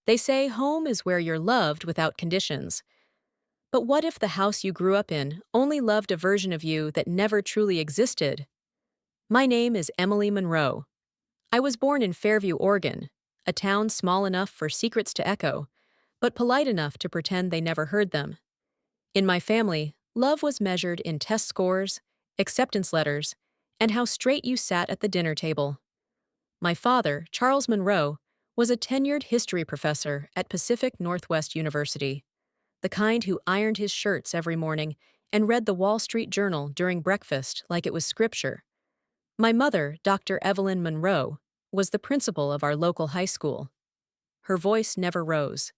They say home is where you're loved without conditions. But what if the house you grew up in only loved a version of you that never truly existed? My name is Emily Monroe. I was born in Fairview, Oregon, a town small enough for secrets to echo, but polite enough to pretend they never heard them. In my family, love was measured in test scores, acceptance letters, and how straight you sat at the dinner table. My father, Charles Monroe, was a tenured history professor at Pacific Northwest University, the kind who ironed his shirts every morning and read the Wall Street Journal during breakfast like it was scripture. My mother, Dr. Evelyn Monroe, was the principal of our local high school. Her voice never rose.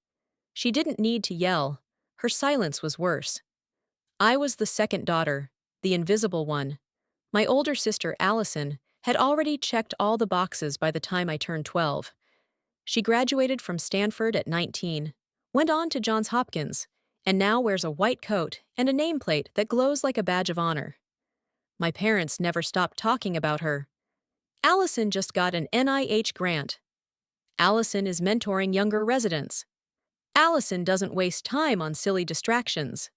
She didn't need to yell. Her silence was worse. I was the second daughter, the invisible one. My older sister, Allison, had already checked all the boxes by the time I turned 12. She graduated from Stanford at 19, went on to Johns Hopkins, and now wears a white coat and a nameplate that glows like a badge of honor. My parents never stopped talking about her. Allison just got an NIH grant. Allison is mentoring younger residents. Allison doesn't waste time on silly distractions.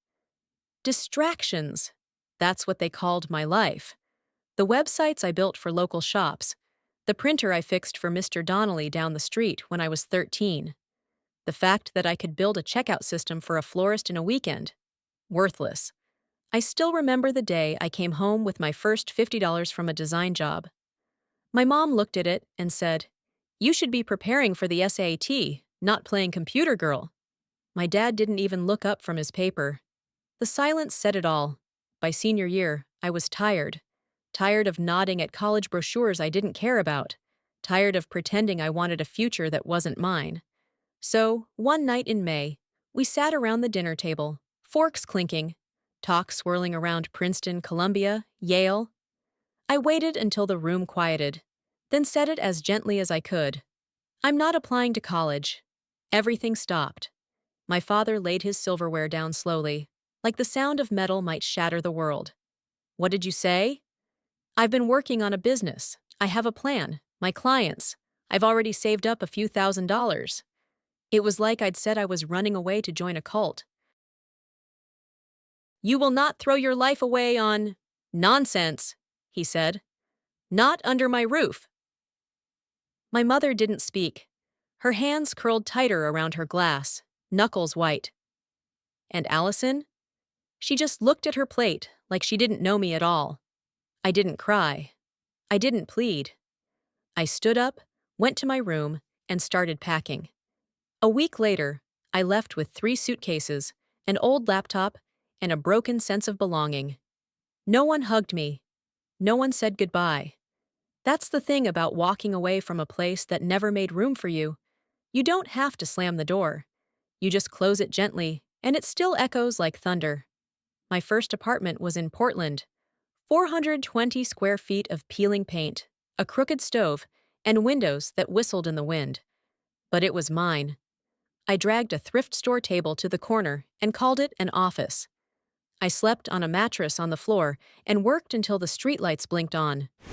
Distractions. That's what they called my life. The websites I built for local shops. The printer I fixed for Mr. Donnelly down the street when I was 13. The fact that I could build a checkout system for a florist in a weekend. Worthless. I still remember the day I came home with my first $50 from a design job. My mom looked at it and said, "You should be preparing for the SAT, not playing computer girl." My dad didn't even look up from his paper. The silence said it all. By senior year, I was tired. Tired of nodding at college brochures I didn't care about. Tired of pretending I wanted a future that wasn't mine. So, one night in May, we sat around the dinner table, forks clinking, talk swirling around Princeton, Columbia, Yale. I waited until the room quieted, then said it as gently as I could. "I'm not applying to college." Everything stopped. My father laid his silverware down slowly, like the sound of metal might shatter the world. "What did you say?" "I've been working on a business. I have a plan. My clients. I've already saved up a few $1,000s. It was like I'd said I was running away to join a cult. "You will not throw your life away on nonsense," he said. "Not under my roof." My mother didn't speak. Her hands curled tighter around her glass, knuckles white. And Allison? She just looked at her plate like she didn't know me at all. I didn't cry. I didn't plead. I stood up, went to my room, and started packing. A week later, I left with 3 suitcases, an old laptop, and a broken sense of belonging. No one hugged me. No one said goodbye. That's the thing about walking away from a place that never made room for you. You don't have to slam the door. You just close it gently, and it still echoes like thunder. My first apartment was in Portland. 420 square feet of peeling paint, a crooked stove, and windows that whistled in the wind. But it was mine. I dragged a thrift store table to the corner and called it an office. I slept on a mattress on the floor and worked until the streetlights blinked on. I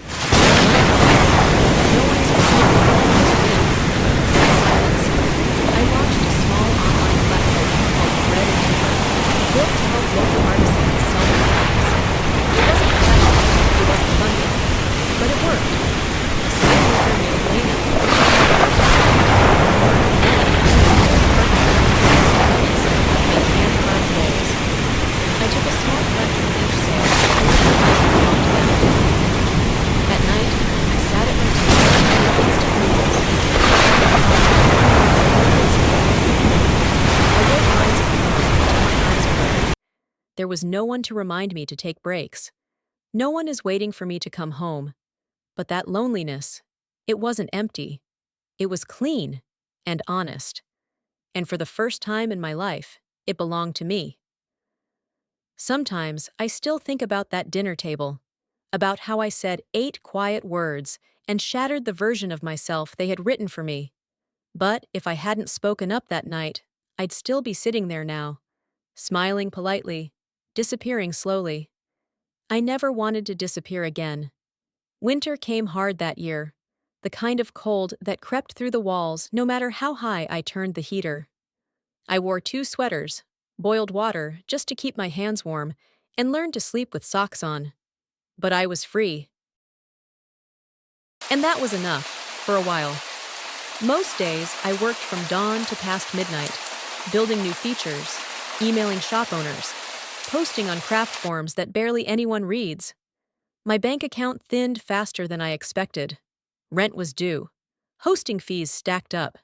launched a small online platform called Red Amber, built to help local artisans sell their crafts. It wasn't flashy, it wasn't funded, but it worked. A side worker named Lena I took a small cut from each sale and belonged to them. At night, I sat at my table and instant noodles. I wrote lines of poem until my eyes blurred. There was no one to remind me to take breaks. No one is waiting for me to come home. But that loneliness, it wasn't empty. It was clean and honest. And for the first time in my life, it belonged to me. Sometimes I still think about that dinner table, about how I said 8 quiet words and shattered the version of myself they had written for me. But if I hadn't spoken up that night, I'd still be sitting there now, smiling politely, disappearing slowly. I never wanted to disappear again. Winter came hard that year. the kind of cold that crept through the walls no matter how high I turned the heater. I wore 2 sweaters, boiled water just to keep my hands warm, and learned to sleep with socks on. But I was free. And that was enough, for a while. Most days, I worked from dawn to past midnight, building new features, emailing shop owners, posting on craft forums that barely anyone reads. My bank account thinned faster than I expected. Rent was due. Hosting fees stacked up.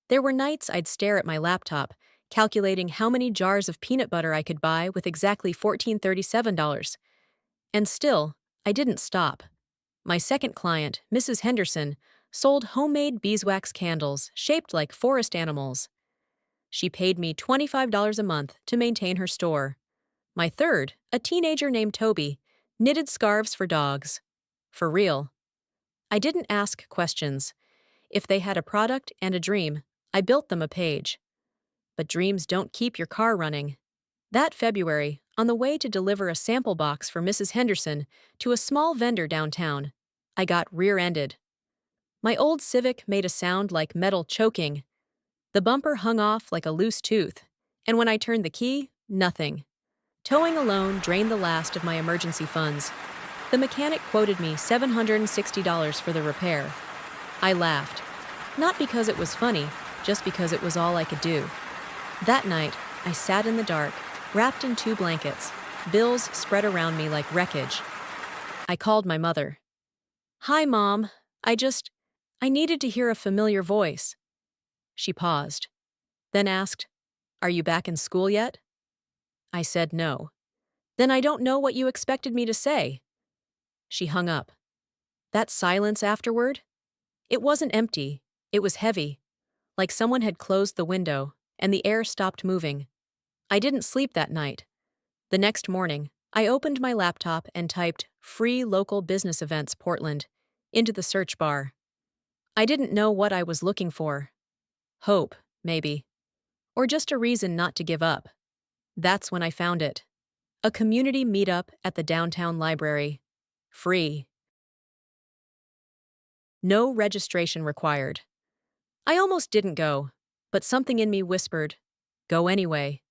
There were nights I'd stare at my laptop, calculating how many jars of peanut butter I could buy with exactly $14.37. And still, I didn't stop. My second client, Mrs. Henderson, sold homemade beeswax candles shaped like forest animals. She paid me $25 a month to maintain her store. My third, a teenager named Toby, knitted scarves for dogs. For real. I didn't ask questions. If they had a product and a dream, I built them a page. But dreams don't keep your car running. That February, on the way to deliver a sample box for Mrs. Henderson to a small vendor downtown, I got rear-ended. My old Civic made a sound like metal choking. The bumper hung off like a loose tooth, and when I turned the key, nothing. Towing alone drained the last of my emergency funds. The mechanic quoted me $760 for the repair. I laughed. Not because it was funny, just because it was all I could do. That night, I sat in the dark, wrapped in 2 blankets, bills spread around me like wreckage. I called my mother. "Hi, Mom. I needed to hear a familiar voice." She paused, then asked, "Are you back in school yet?" I said no. "Then I don't know what you expected me to say." She hung up. That silence afterward? It wasn't empty. It was heavy, like someone had closed the window, and the air stopped moving. I didn't sleep that night. The next morning, I opened my laptop and typed "Free Local Business Events Portland" into the search bar. I didn't know what I was looking for. Hope, maybe. Or just a reason not to give up. That's when I found it. A community meetup at the downtown library. Free. No registration required. I almost didn't go, but something in me whispered, "Go anyway."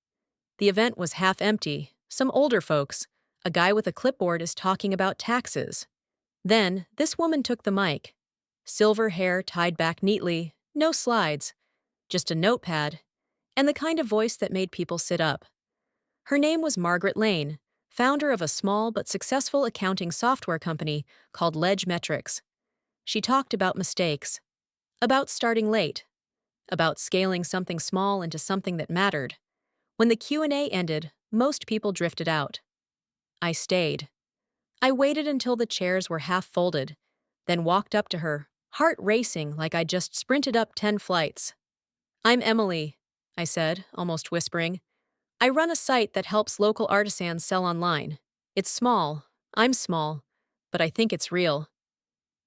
The event was half empty, some older folks. A guy with a clipboard is talking about taxes. Then, this woman took the mic. Silver hair tied back neatly, no slides, just a notepad, and the kind of voice that made people sit up. Her name was Margaret Lane, founder of a small but successful accounting software company called Ledge Metrics. She talked about mistakes, about starting late, about scaling something small into something that mattered. When the Q&A ended, most people drifted out. I stayed. I waited until the chairs were half folded, then walked up to her, heart racing like I'd just sprinted up 10 flights. "I'm Emily," I said, almost whispering. "I run a site that helps local artisans sell online. It's small. I'm small. But I think it's real."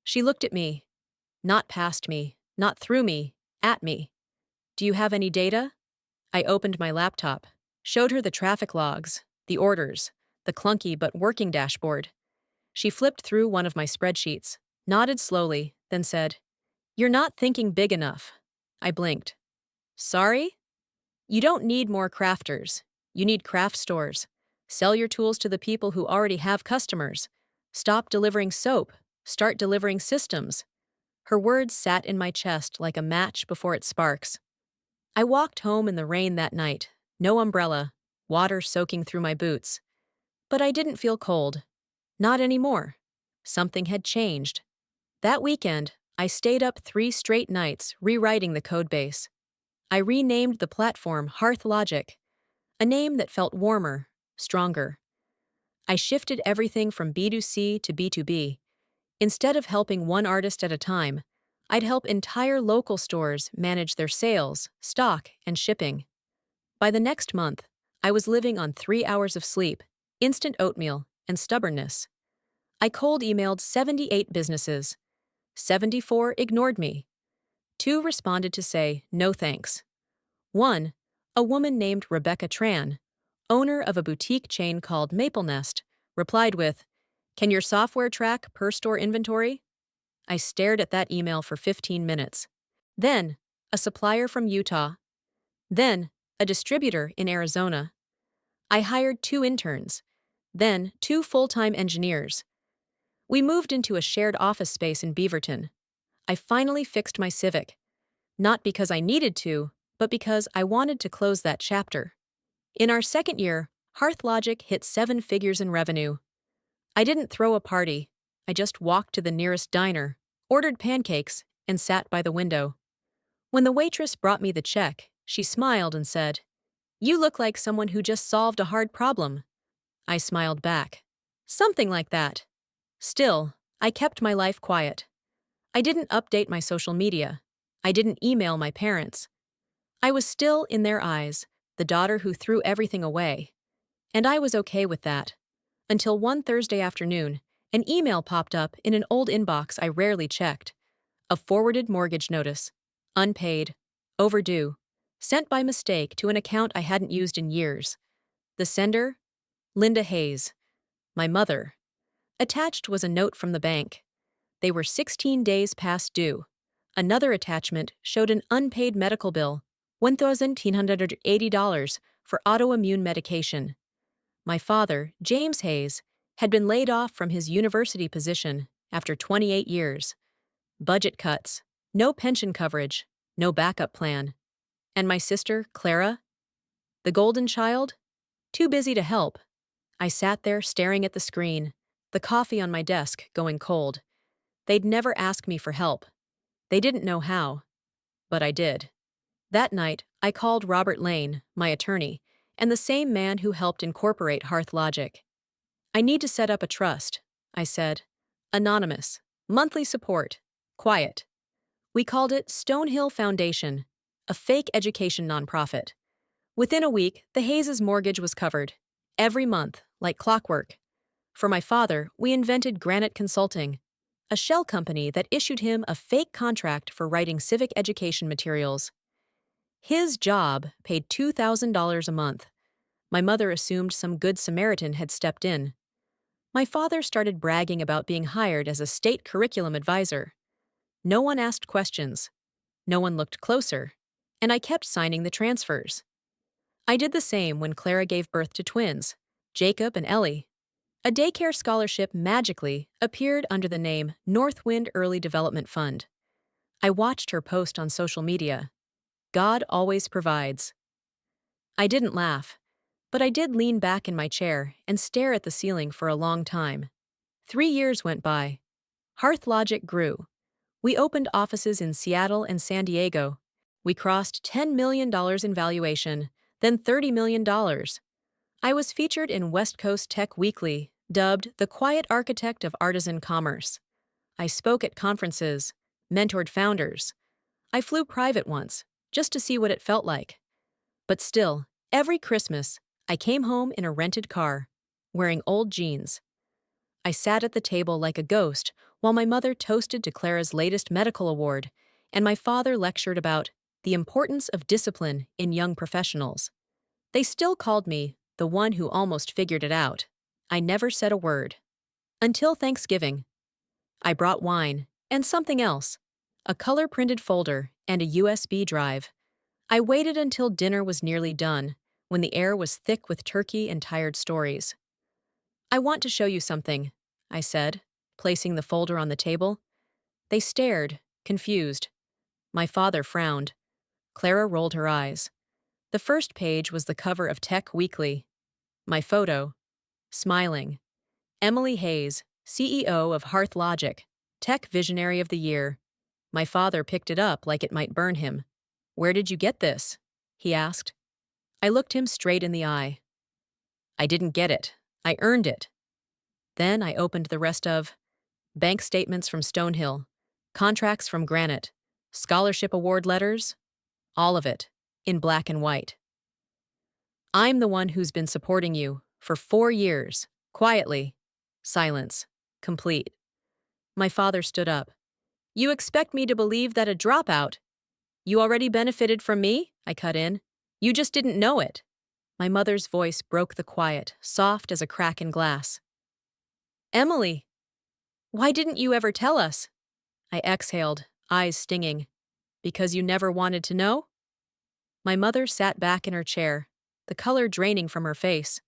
She looked at me. Not past me, not through me, at me. "Do you have any data?" I opened my laptop, showed her the traffic logs, the orders, the clunky but working dashboard. She flipped through one of my spreadsheets, nodded slowly, then said, "You're not thinking big enough." I blinked. "Sorry?" "You don't need more crafters. You need craft stores. Sell your tools to the people who already have customers. Stop delivering soap. Start delivering systems." Her words sat in my chest like a match before it sparks. I walked home in the rain that night, no umbrella, water soaking through my boots. But I didn't feel cold. Not anymore. Something had changed. That weekend, I stayed up 3 straight nights rewriting the codebase. I renamed the platform Hearth Logic, a name that felt warmer, stronger. I shifted everything from B2C to B2B. Instead of helping one artist at a time, I'd help entire local stores manage their sales, stock, and shipping. By the next month, I was living on 3 hours of sleep, instant oatmeal, and stubbornness. I cold emailed 78 businesses. 74 ignored me. 2 responded to say, "No thanks." One, a woman named Rebecca Tran, owner of a boutique chain called Maple Nest, replied with, "Can your software track per-store inventory?" I stared at that email for 15 minutes. Then, a supplier from Utah. Then, a distributor in Arizona. I hired 2 interns. Then, 2 full-time engineers. We moved into a shared office space in Beaverton. I finally fixed my Civic. Not because I needed to, but because I wanted to close that chapter. In our second year, HearthLogic hit 7 figures in revenue. I didn't throw a party. I just walked to the nearest diner, ordered pancakes, and sat by the window. When the waitress brought me the check, she smiled and said, "You look like someone who just solved a hard problem." I smiled back. Something like that. Still, I kept my life quiet. I didn't update my social media. I didn't email my parents. I was still, in their eyes, the daughter who threw everything away. And I was okay with that. Until one Thursday afternoon, an email popped up in an old inbox I rarely checked. A forwarded mortgage notice. Unpaid. Overdue. Sent by mistake to an account I hadn't used in years. The sender? Linda Hayes. My mother. Attached was a note from the bank. They were 16 days past due. Another attachment showed an unpaid medical bill, $1,980 for autoimmune medication. My father, James Hayes, had been laid off from his university position after 28 years. Budget cuts, no pension coverage, no backup plan. And my sister, Clara? The golden child? Too busy to help. I sat there staring at the screen, the coffee on my desk going cold. They'd never ask me for help. They didn't know how. But I did. That night, I called Robert Lane, my attorney, and the same man who helped incorporate HearthLogic. "I need to set up a trust," I said. "Anonymous. Monthly support. Quiet." We called it Stonehill Foundation, a fake education nonprofit. Within a week, the Hayes' mortgage was covered. Every month, like clockwork. For my father, we invented Granite Consulting, a shell company that issued him a fake contract for writing civic education materials. His job paid $2,000 a month. My mother assumed some good Samaritan had stepped in. My father started bragging about being hired as a state curriculum advisor. No one asked questions. No one looked closer. And I kept signing the transfers. I did the same when Clara gave birth to twins, Jacob and Ellie. A daycare scholarship magically appeared under the name Northwind Early Development Fund. I watched her post on social media. God always provides. I didn't laugh, but I did lean back in my chair and stare at the ceiling for a long time. 3 years went by. HearthLogic grew. We opened offices in Seattle and San Diego. We crossed $10 million in valuation, then $30 million. I was featured in West Coast Tech Weekly, dubbed the quiet architect of artisan commerce. I spoke at conferences, mentored founders. I flew private once, just to see what it felt like. But still, every Christmas, I came home in a rented car, wearing old jeans. I sat at the table like a ghost while my mother toasted to Clara's latest medical award, and my father lectured about the importance of discipline in young professionals. They still called me the one who almost figured it out. I never said a word. Until Thanksgiving. I brought wine, and something else, a color-printed folder and a USB drive. I waited until dinner was nearly done, when the air was thick with turkey and tired stories. "I want to show you something," I said, placing the folder on the table. They stared, confused. My father frowned. Clara rolled her eyes. The first page was the cover of Tech Weekly. My photo. Smiling. Emily Hayes, CEO of HearthLogic, Tech Visionary of the Year. My father picked it up like it might burn him. "Where did you get this?" he asked. I looked him straight in the eye. "I didn't get it. I earned it." Then I opened the rest of bank statements from Stonehill, contracts from Granite, scholarship award letters, all of it, in black and white. "I'm the one who's been supporting you for 4 years, quietly." Silence. Complete. My father stood up. "You expect me to believe that a dropout? You already benefited from me?" I cut in. "You just didn't know it." My mother's voice broke the quiet, soft as a crack in glass. "Emily, why didn't you ever tell us?" I exhaled, eyes stinging. Because you never wanted to know? My mother sat back in her chair, the color draining from her face.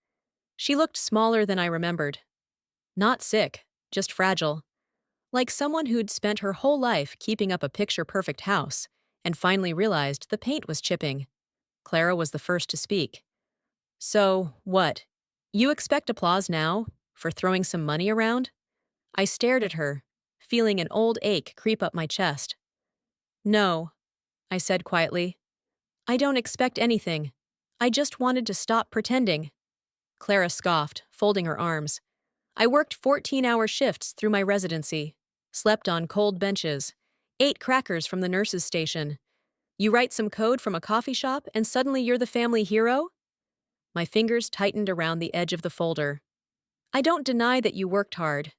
She looked smaller than I remembered. Not sick, just fragile. Like someone who'd spent her whole life keeping up a picture-perfect house and finally realized the paint was chipping. Clara was the first to speak. So, what? You expect applause now? For throwing some money around? I stared at her, feeling an old ache creep up my chest. No, I said quietly. I don't expect anything. I just wanted to stop pretending. Clara scoffed, folding her arms. I worked 14-hour shifts through my residency, slept on cold benches, ate crackers from the nurse's station. You write some code from a coffee shop and suddenly you're the family hero? My fingers tightened around the edge of the folder. I don't deny that you worked hard,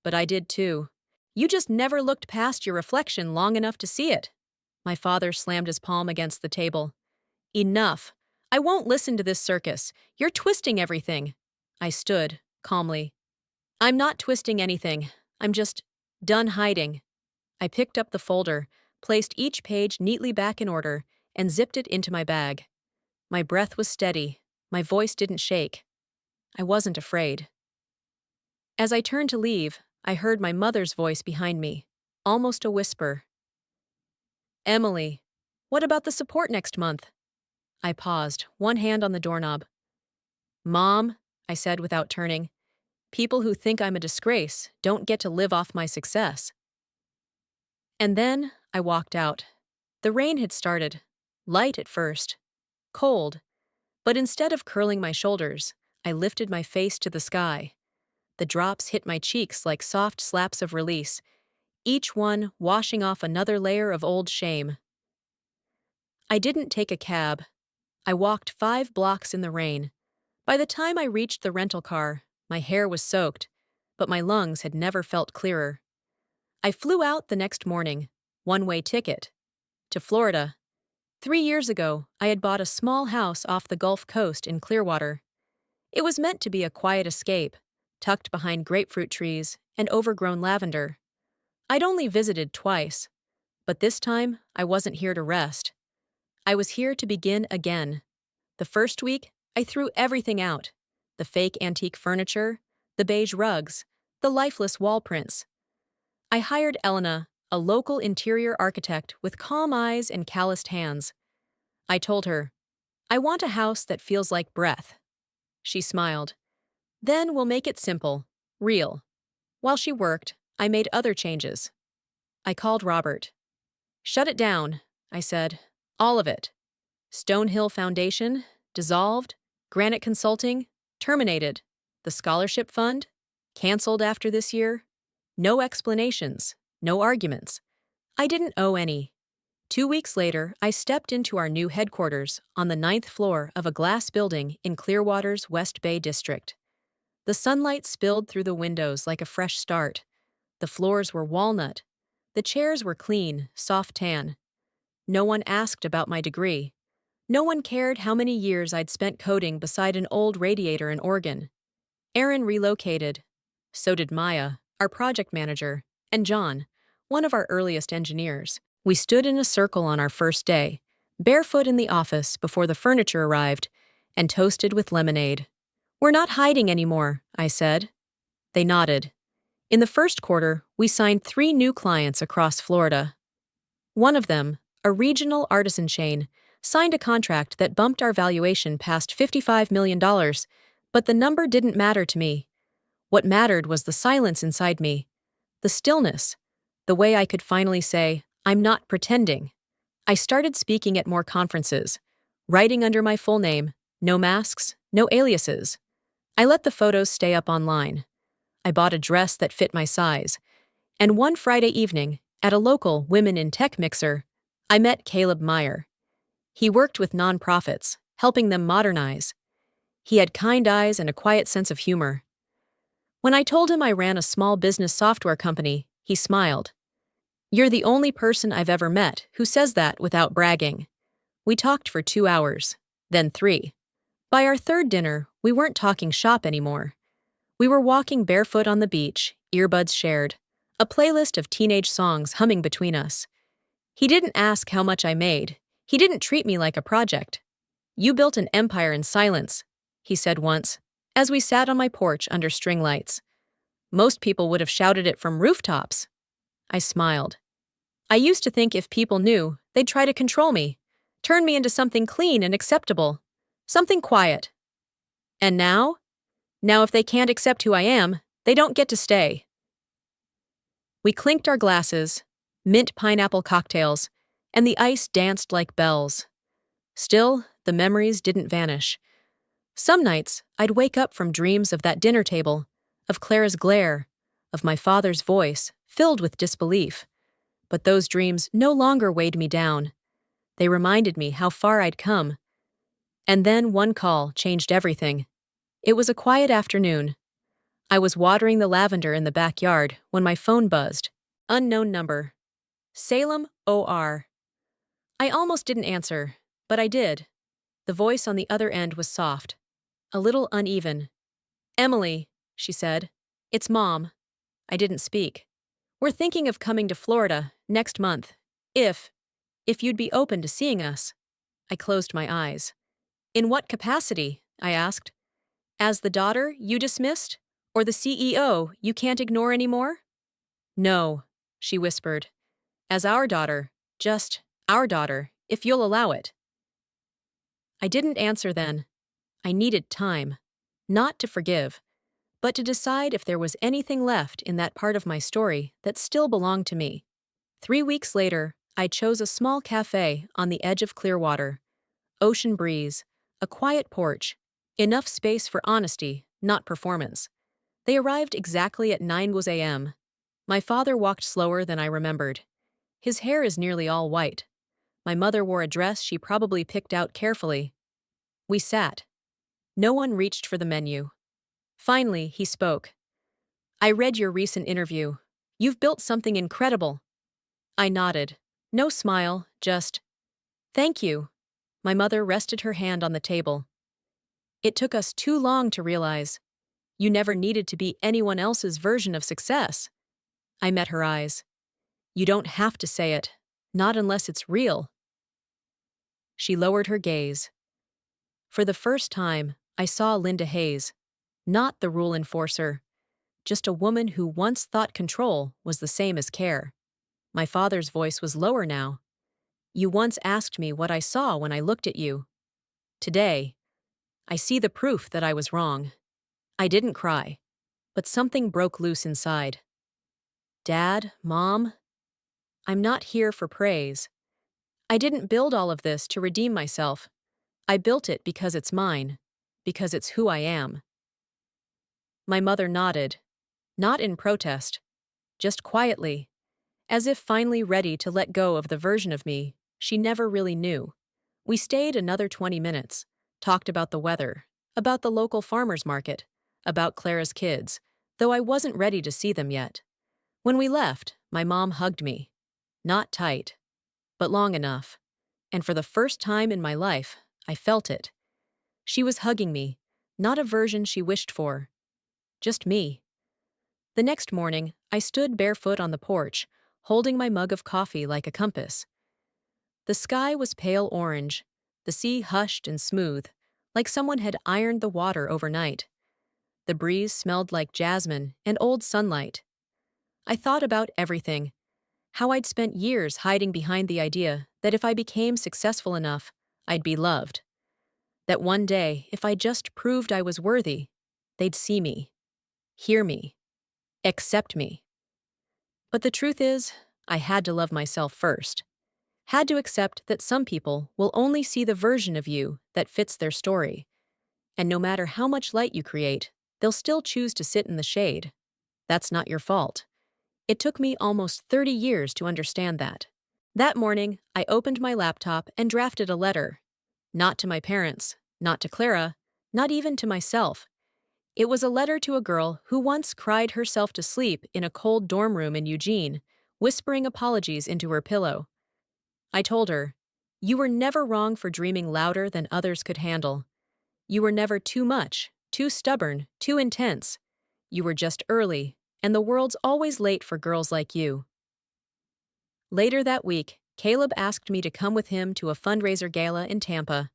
but I did too. You just never looked past your reflection long enough to see it. My father slammed his palm against the table. Enough. I won't listen to this circus. You're twisting everything. I stood, calmly. I'm not twisting anything. I'm just done hiding. I picked up the folder, placed each page neatly back in order, and zipped it into my bag. My breath was steady. My voice didn't shake. I wasn't afraid. As I turned to leave, I heard my mother's voice behind me, almost a whisper. Emily, what about the support next month? I paused, one hand on the doorknob. Mom, I said without turning, people who think I'm a disgrace don't get to live off my success. And then I walked out. The rain had started, light at first, cold, but instead of curling my shoulders, I lifted my face to the sky. The drops hit my cheeks like soft slaps of release, each one washing off another layer of old shame. I didn't take a cab. I walked 5 blocks in the rain. By the time I reached the rental car, my hair was soaked, but my lungs had never felt clearer. I flew out the next morning, one-way ticket, to Florida. 3 years ago, I had bought a small house off the Gulf Coast in Clearwater. It was meant to be a quiet escape, tucked behind grapefruit trees and overgrown lavender. I'd only visited twice, but this time I wasn't here to rest. I was here to begin again. The first week, I threw everything out. The fake antique furniture, the beige rugs, the lifeless wall prints. I hired Elena, a local interior architect with calm eyes and calloused hands. I told her, I want a house that feels like breath. She smiled. Then we'll make it simple, real. While she worked, I made other changes. I called Robert. Shut it down, I said. All of it. Stonehill Foundation, dissolved. Granite Consulting, terminated. The scholarship fund, canceled after this year. No explanations, no arguments. I didn't owe any. 2 weeks later, I stepped into our new headquarters on the 9th floor of a glass building in Clearwater's West Bay district. The sunlight spilled through the windows like a fresh start. The floors were walnut. The chairs were clean, soft tan. No one asked about my degree. No one cared how many years I'd spent coding beside an old radiator in Oregon. Aaron relocated. So did Maya, our project manager, and John, one of our earliest engineers. We stood in a circle on our first day, barefoot in the office before the furniture arrived, and toasted with lemonade. We're not hiding anymore, I said. They nodded. In the first quarter, we signed 3 new clients across Florida. One of them, a regional artisan chain, signed a contract that bumped our valuation past $55 million, but the number didn't matter to me. What mattered was the silence inside me, the stillness, the way I could finally say, I'm not pretending. I started speaking at more conferences, writing under my full name, no masks, no aliases. I let the photos stay up online. I bought a dress that fit my size. And one Friday evening, at a local Women in Tech mixer, I met Caleb Meyer. He worked with nonprofits, helping them modernize. He had kind eyes and a quiet sense of humor. When I told him I ran a small business software company, he smiled. You're the only person I've ever met who says that without bragging. We talked for 2 hours, then 3. By our third dinner, we weren't talking shop anymore. We were walking barefoot on the beach, earbuds shared. a playlist of teenage songs humming between us. He didn't ask how much I made. He didn't treat me like a project. "You built an empire in silence," he said once, as we sat on my porch under string lights. "Most people would have shouted it from rooftops." I smiled. I used to think if people knew, they'd try to control me, turn me into something clean and acceptable, something quiet. And now? Now if they can't accept who I am, they don't get to stay. We clinked our glasses, mint pineapple cocktails, and the ice danced like bells. Still, the memories didn't vanish. Some nights, I'd wake up from dreams of that dinner table, of Clara's glare, of my father's voice, filled with disbelief. But those dreams no longer weighed me down. They reminded me how far I'd come. And then one call changed everything. It was a quiet afternoon. I was watering the lavender in the backyard when my phone buzzed. Unknown number. Salem, OR. I almost didn't answer, but I did. The voice on the other end was soft, a little uneven. "Emily," she said. "It's Mom." I didn't speak. "We're thinking of coming to Florida next month. If you'd be open to seeing us." I closed my eyes. "In what capacity?" I asked. "As the daughter you dismissed? Or the CEO you can't ignore anymore?" "No," she whispered. "As our daughter, just our daughter, if you'll allow it." I didn't answer then. I needed time. Not to forgive, but to decide if there was anything left in that part of my story that still belonged to me. 3 weeks later, I chose a small cafe on the edge of Clearwater. Ocean breeze, a quiet porch, enough space for honesty, not performance. They arrived exactly at 9 a.m. My father walked slower than I remembered. His hair is nearly all white. My mother wore a dress she probably picked out carefully. We sat. No one reached for the menu. Finally, he spoke. "I read your recent interview. You've built something incredible." I nodded. No smile, just, "Thank you." My mother rested her hand on the table. "It took us too long to realize. You never needed to be anyone else's version of success." I met her eyes. "You don't have to say it. Not unless it's real." She lowered her gaze. For the first time, I saw Linda Hayes. Not the rule enforcer. Just a woman who once thought control was the same as care. My father's voice was lower now. "You once asked me what I saw when I looked at you. Today, I see the proof that I was wrong." I didn't cry, but something broke loose inside. "Dad, Mom, I'm not here for praise. I didn't build all of this to redeem myself. I built it because it's mine, because it's who I am." My mother nodded, not in protest, just quietly, as if finally ready to let go of the version of me she never really knew. We stayed another 20 minutes, talked about the weather, about the local farmer's market, about Clara's kids, though I wasn't ready to see them yet. When we left, my mom hugged me. Not tight, but long enough. And for the first time in my life, I felt it. She was hugging me, not a version she wished for. Just me. The next morning, I stood barefoot on the porch, holding my mug of coffee like a compass. The sky was pale orange, the sea hushed and smooth, like someone had ironed the water overnight. The breeze smelled like jasmine and old sunlight. I thought about everything, how I'd spent years hiding behind the idea that if I became successful enough, I'd be loved. That one day, if I just proved I was worthy, they'd see me, hear me, accept me. But the truth is, I had to love myself first. Had to accept that some people will only see the version of you that fits their story. And no matter how much light you create, they'll still choose to sit in the shade. That's not your fault. It took me almost 30 years to understand that. That morning, I opened my laptop and drafted a letter. Not to my parents, not to Clara, not even to myself. It was a letter to a girl who once cried herself to sleep in a cold dorm room in Eugene, whispering apologies into her pillow. I told her, "You were never wrong for dreaming louder than others could handle. You were never too much, too stubborn, too intense. You were just early and the world's always late for girls like you. Later that week, Caleb asked me to come with him to a fundraiser gala in Tampa.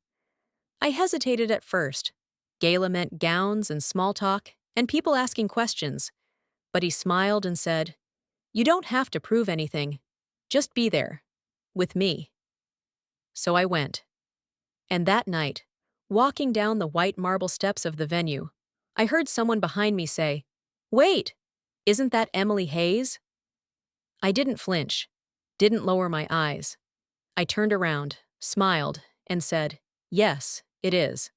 I hesitated at first. Gala meant gowns and small talk and people asking questions, but he smiled and said, "You don't have to prove anything. Just be there. With me." So I went. And that night, walking down the white marble steps of the venue, I heard someone behind me say, "Wait, isn't that Emily Hayes?" I didn't flinch, didn't lower my eyes. I turned around, smiled, and said, "Yes, it is,"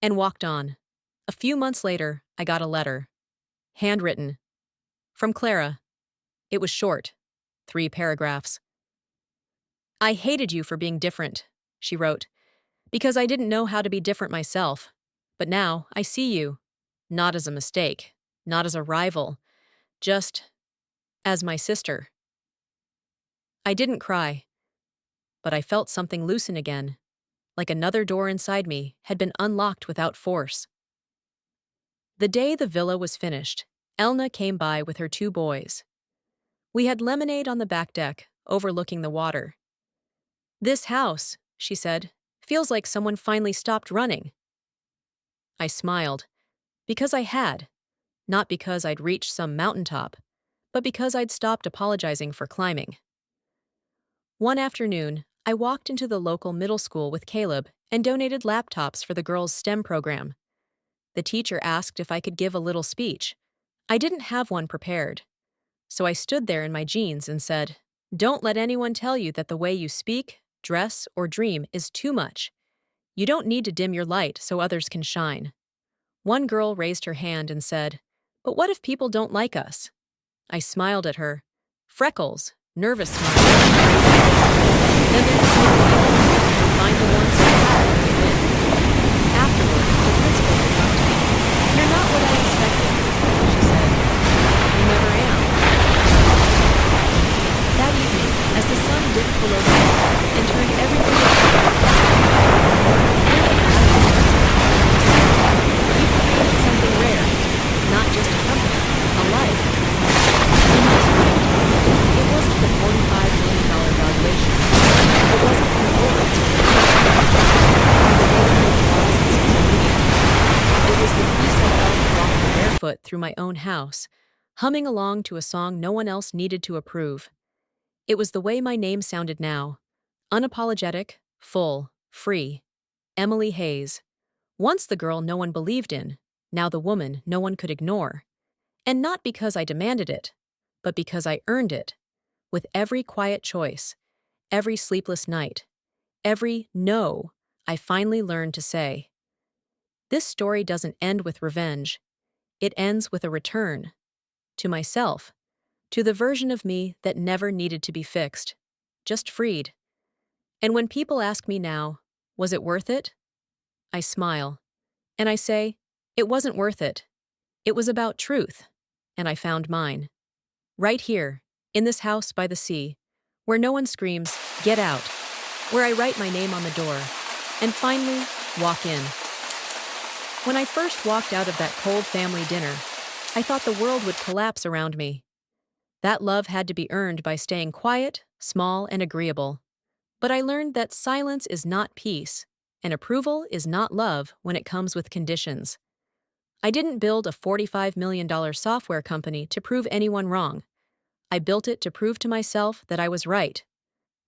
and walked on. A few months later, I got a letter. Handwritten. From Clara. It was short. 3 paragraphs. "I hated you for being different," she wrote, "because I didn't know how to be different myself. But now I see you. Not as a mistake, not as a rival, just as my sister." I didn't cry, but I felt something loosen again, like another door inside me had been unlocked without force. The day the villa was finished, Elna came by with her 2 boys. We had lemonade on the back deck, overlooking the water. "This house," she said, "feels like someone finally stopped running." I smiled, because I had, not because I'd reached some mountaintop, but because I'd stopped apologizing for climbing. One afternoon, I walked into the local middle school with Caleb and donated laptops for the girls' STEM program. The teacher asked if I could give a little speech. I didn't have one prepared. So I stood there in my jeans and said, "Don't let anyone tell you that the way you speak, dress, or dream is too much. You don't need to dim your light so others can shine." One girl raised her hand and said, "But what if people don't like us?" I smiled at her. Freckles, nervous smile. Then there's the find the ones who have and win. Afterward, the principal came up to me. "You're not what I expected," she said. "You never am." That evening, as the sun dipped below the wall and turned everything you've created something rare, not just a company, a life. In this way, it wasn't the $45 million valuation. It wasn't the awards. It was the peace I felt walking barefoot through my own house, humming along to a song no one else needed to approve. It was the way my name sounded now. Unapologetic, full, free. Emily Hayes. Once the girl no one believed in, now the woman no one could ignore. And not because I demanded it, but because I earned it. With every quiet choice, every sleepless night, every no I finally learned to say. This story doesn't end with revenge. It ends with a return. To myself. To the version of me that never needed to be fixed. Just freed. And when people ask me now, was it worth it? I smile. And I say, it wasn't worth it. It was about truth. And I found mine. Right here, in this house by the sea, where no one screams, "Get out," where I write my name on the door, and finally, walk in. When I first walked out of that cold family dinner, I thought the world would collapse around me. That love had to be earned by staying quiet, small, and agreeable. But I learned that silence is not peace, and approval is not love when it comes with conditions. I didn't build a $45 million software company to prove anyone wrong. I built it to prove to myself that I was right,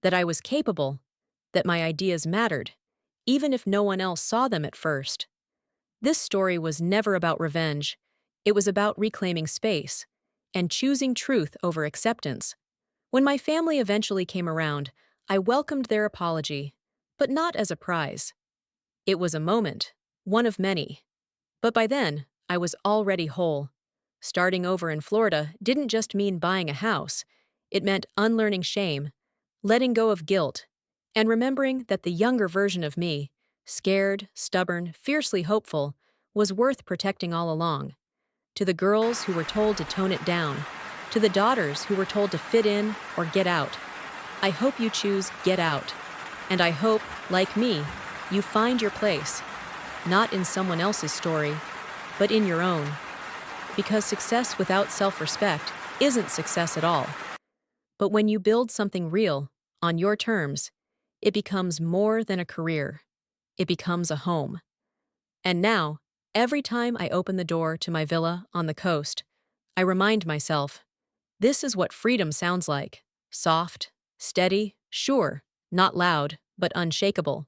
that I was capable, that my ideas mattered, even if no one else saw them at first. This story was never about revenge. It was about reclaiming space and choosing truth over acceptance. When my family eventually came around, I welcomed their apology, but not as a prize. It was a moment, one of many. But by then, I was already whole. Starting over in Florida didn't just mean buying a house. It meant unlearning shame, letting go of guilt, and remembering that the younger version of me, scared, stubborn, fiercely hopeful, was worth protecting all along. To the girls who were told to tone it down, to the daughters who were told to fit in or get out, I hope you choose get out. And I hope, like me, you find your place, not in someone else's story, but in your own. because success without self-respect isn't success at all. But when you build something real, on your terms, it becomes more than a career. It becomes a home. And now, every time I open the door to my villa on the coast, I remind myself, this is what freedom sounds like. Soft, steady, sure, not loud, but unshakable.